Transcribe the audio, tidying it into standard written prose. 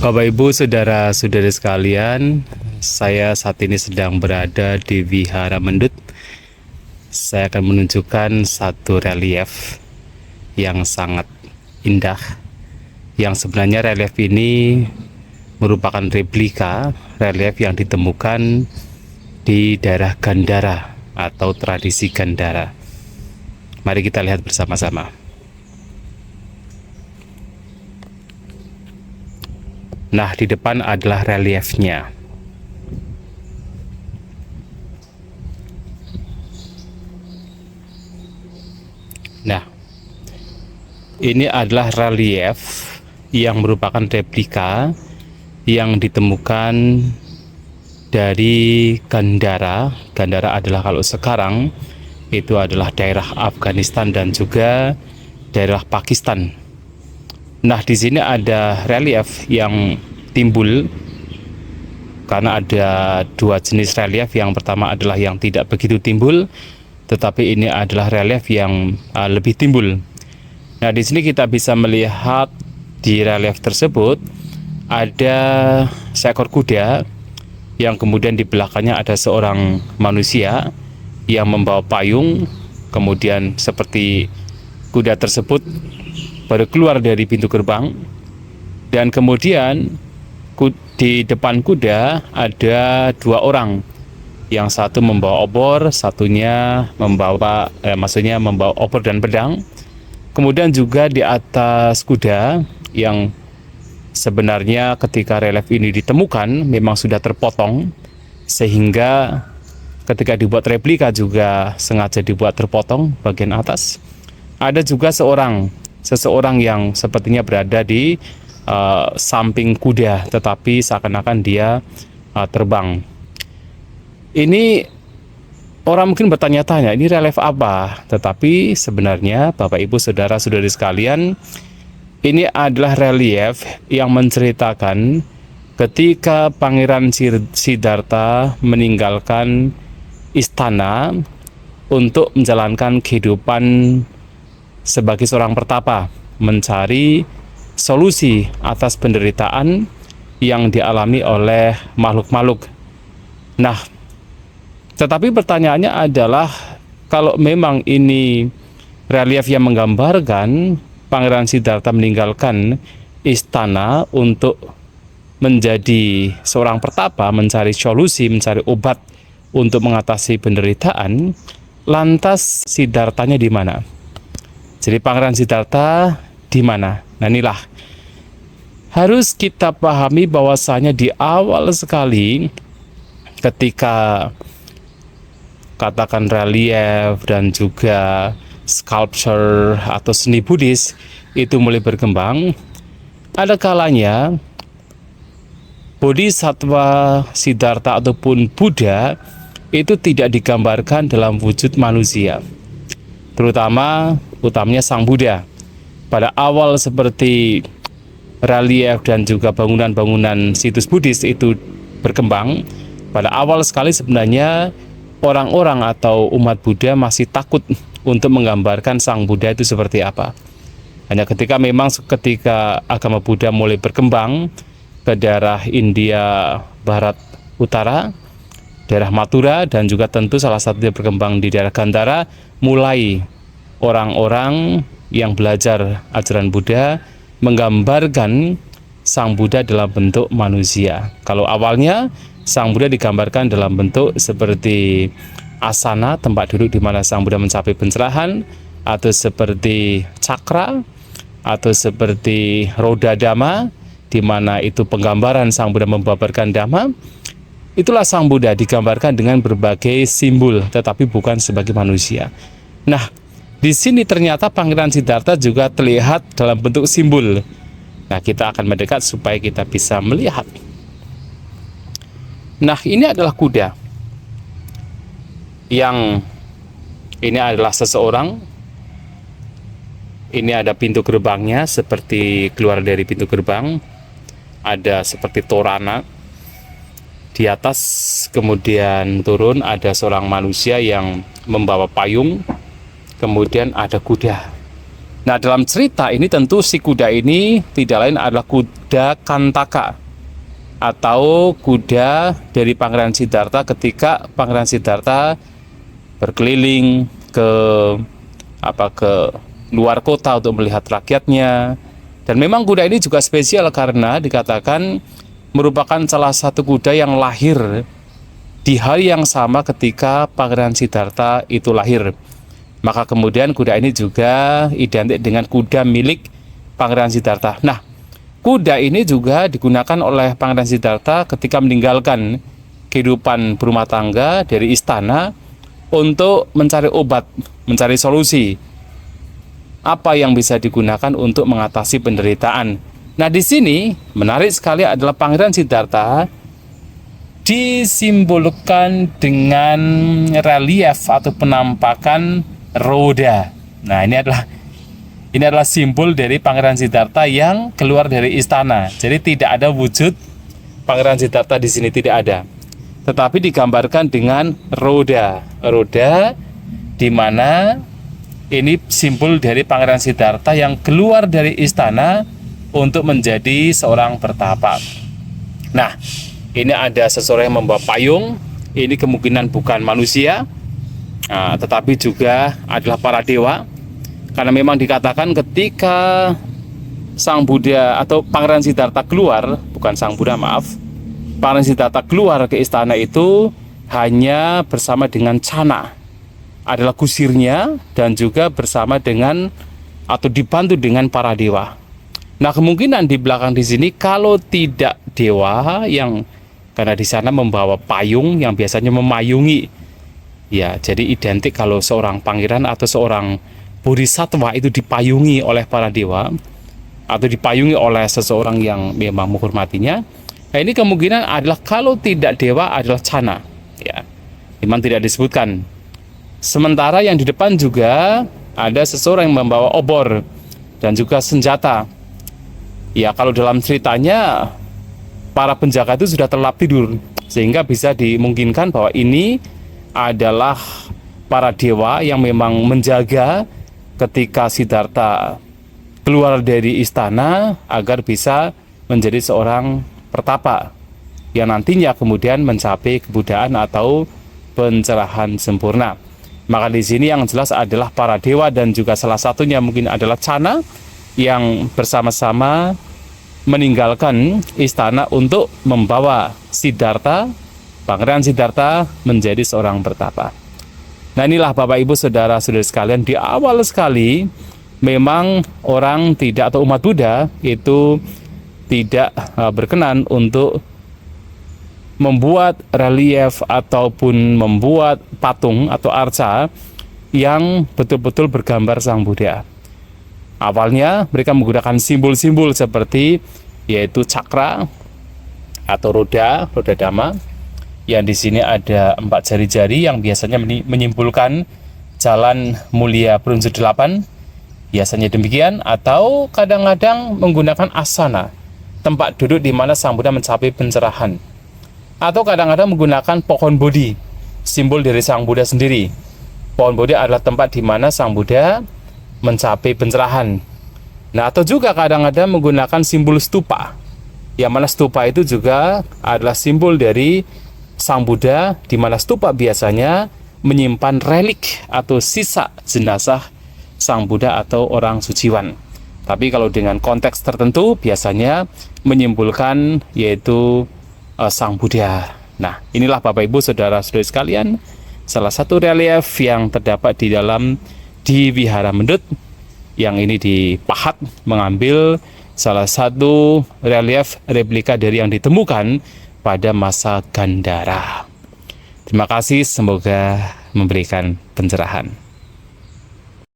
Bapak Ibu, saudara-saudari sekalian, saya saat ini sedang berada di Wihara Mendut. Saya akan menunjukkan satu relief yang sangat indah, yang sebenarnya relief ini merupakan replika relief yang ditemukan di daerah Gandhara atau tradisi Gandhara. Mari kita lihat bersama-sama. Nah, di depan adalah reliefnya. Nah, ini adalah relief yang merupakan replika yang ditemukan dari Gandhara. Gandhara adalah kalau sekarang itu adalah daerah Afghanistan dan juga daerah Pakistan. Nah, di sini ada relief yang timbul karena ada dua jenis relief. Yang pertama adalah yang tidak begitu timbul, tetapi ini adalah relief yang lebih timbul. Nah, di sini kita bisa melihat di relief tersebut ada seekor kuda yang kemudian di belakangnya ada seorang manusia yang membawa payung. Kemudian seperti kuda tersebut baru keluar dari pintu gerbang, dan kemudian di depan kuda ada dua orang, yang satu membawa obor, satunya membawa membawa obor dan pedang. Kemudian juga di atas kuda yang sebenarnya ketika relief ini ditemukan memang sudah terpotong, sehingga ketika dibuat replika juga sengaja dibuat terpotong bagian atas. Ada juga seseorang yang sepertinya berada di samping kuda, tetapi seakan-akan dia terbang. Ini orang mungkin bertanya-tanya, ini relief apa? Tetapi sebenarnya Bapak Ibu saudara-saudari sekalian, ini adalah relief yang menceritakan ketika Pangeran Siddhartha meninggalkan istana untuk menjalankan kehidupan sebagai seorang pertapa, mencari solusi atas penderitaan yang dialami oleh makhluk-makhluk. Nah, tetapi pertanyaannya adalah, kalau memang ini relief yang menggambarkan Pangeran Siddhartha meninggalkan istana untuk menjadi seorang pertapa, mencari solusi, mencari obat untuk mengatasi penderitaan, lantas Siddharthanya di mana? Jadi Pangeran Siddhartha di mana? Nah, inilah harus kita pahami bahwasanya di awal sekali ketika katakan relief dan juga sculpture atau seni Buddhis itu mulai berkembang, ada kalanya Bodhisattva Siddhartha ataupun Buddha itu tidak digambarkan dalam wujud manusia, utamanya Sang Buddha. Pada awal seperti relief dan juga bangunan-bangunan situs Buddhis itu berkembang, pada awal sekali sebenarnya orang-orang atau umat Buddha masih takut untuk menggambarkan Sang Buddha itu seperti apa. Hanya ketika agama Buddha mulai berkembang ke daerah India Barat Utara, daerah Mathura, dan juga tentu salah satunya berkembang di daerah Gandhara, mulai orang-orang yang belajar ajaran Buddha menggambarkan Sang Buddha dalam bentuk manusia. Kalau awalnya Sang Buddha digambarkan dalam bentuk seperti asana, tempat duduk di mana Sang Buddha mencapai pencerahan, atau seperti cakra, atau seperti roda dhamma, di mana itu penggambaran Sang Buddha membabarkan dhamma. Itulah Sang Buddha digambarkan dengan berbagai simbol, tetapi bukan sebagai manusia. Nah, di sini ternyata Pangeran Siddhartha juga terlihat dalam bentuk simbol. Nah, kita akan mendekat supaya kita bisa melihat. Nah, ini adalah kuda. Yang ini adalah seseorang. Ini ada pintu gerbangnya, seperti keluar dari pintu gerbang. Ada seperti torana di atas, kemudian turun ada seorang manusia yang membawa payung, kemudian ada kuda. Nah, dalam cerita ini tentu si kuda ini tidak lain adalah kuda Kantaka atau kuda dari Pangeran Siddhartha ketika Pangeran Siddhartha berkeliling ke luar kota untuk melihat rakyatnya. Dan memang kuda ini juga spesial karena dikatakan merupakan salah satu kuda yang lahir di hari yang sama ketika Pangeran Siddhartha itu lahir. Maka kemudian kuda ini juga identik dengan kuda milik Pangeran Siddhartha. Nah, kuda ini juga digunakan oleh Pangeran Siddhartha ketika meninggalkan kehidupan berumah tangga dari istana untuk mencari obat, mencari solusi. Apa yang bisa digunakan untuk mengatasi penderitaan. Nah, di sini menarik sekali adalah Pangeran Siddhartha disimbolkan dengan relief atau penampakan roda. Nah, ini adalah simbol dari Pangeran Siddhartha yang keluar dari istana. Jadi tidak ada wujud Pangeran Siddhartha di sini, tidak ada. Tetapi digambarkan dengan roda. Roda di mana ini simbol dari Pangeran Siddhartha yang keluar dari istana untuk menjadi seorang pertapa. Nah, ini ada seseorang yang membawa payung. Ini kemungkinan bukan manusia, tetapi juga adalah para dewa. Karena memang dikatakan ketika Sang Buddha atau Pangeran Siddhartha keluar, bukan Sang Buddha, maaf, Pangeran Siddhartha keluar ke istana itu hanya bersama dengan Cana, adalah kusirnya, dan juga bersama dengan atau dibantu dengan para dewa. Nah, kemungkinan di belakang di sini kalau tidak dewa yang karena di sana membawa payung yang biasanya memayungi, ya, jadi identik kalau seorang pangeran atau seorang bodhisattva itu dipayungi oleh para dewa atau dipayungi oleh seseorang yang memang menghormatinya. Nah, ini kemungkinan adalah kalau tidak dewa adalah Cana, ya, memang tidak disebutkan. Sementara yang di depan juga ada seseorang yang membawa obor dan juga senjata. Ya, kalau dalam ceritanya para penjaga itu sudah terlelap tidur, sehingga bisa dimungkinkan bahwa ini adalah para dewa yang memang menjaga ketika Siddhartha keluar dari istana agar bisa menjadi seorang pertapa yang nantinya kemudian mencapai kebudayaan atau pencerahan sempurna. Maka di sini yang jelas adalah para dewa dan juga salah satunya mungkin adalah Cana yang bersama-sama meninggalkan istana untuk membawa Siddhartha, Pangeran Siddhartha menjadi seorang pertapa. Nah, inilah Bapak Ibu Saudara-saudari sekalian, di awal sekali memang orang tidak atau umat Buddha itu tidak berkenan untuk membuat relief ataupun membuat patung atau arca yang betul-betul bergambar Sang Buddha. Awalnya mereka menggunakan simbol-simbol seperti yaitu cakra atau roda dhamma, yang di sini ada 4 jari-jari yang biasanya menyimpulkan jalan mulia berunsur 8, biasanya demikian, atau kadang-kadang menggunakan asana, tempat duduk di mana Sang Buddha mencapai pencerahan, atau kadang-kadang menggunakan pohon bodhi, simbol dari Sang Buddha sendiri. Pohon bodhi adalah tempat di mana Sang Buddha mencapai pencerahan. Nah, atau juga kadang-kadang menggunakan simbol stupa, yang mana stupa itu juga adalah simbol dari Sang Buddha, di mana stupa biasanya menyimpan relik atau sisa jenazah Sang Buddha atau orang suciwan. Tapi kalau dengan konteks tertentu biasanya menyimpulkan yaitu Sang Buddha. Nah, inilah Bapak Ibu Saudara-saudari sekalian, salah satu relief yang terdapat di Wihara Mendut, yang ini dipahat mengambil salah satu relief replika dari yang ditemukan pada masa Gandhara. Terima kasih, semoga memberikan pencerahan.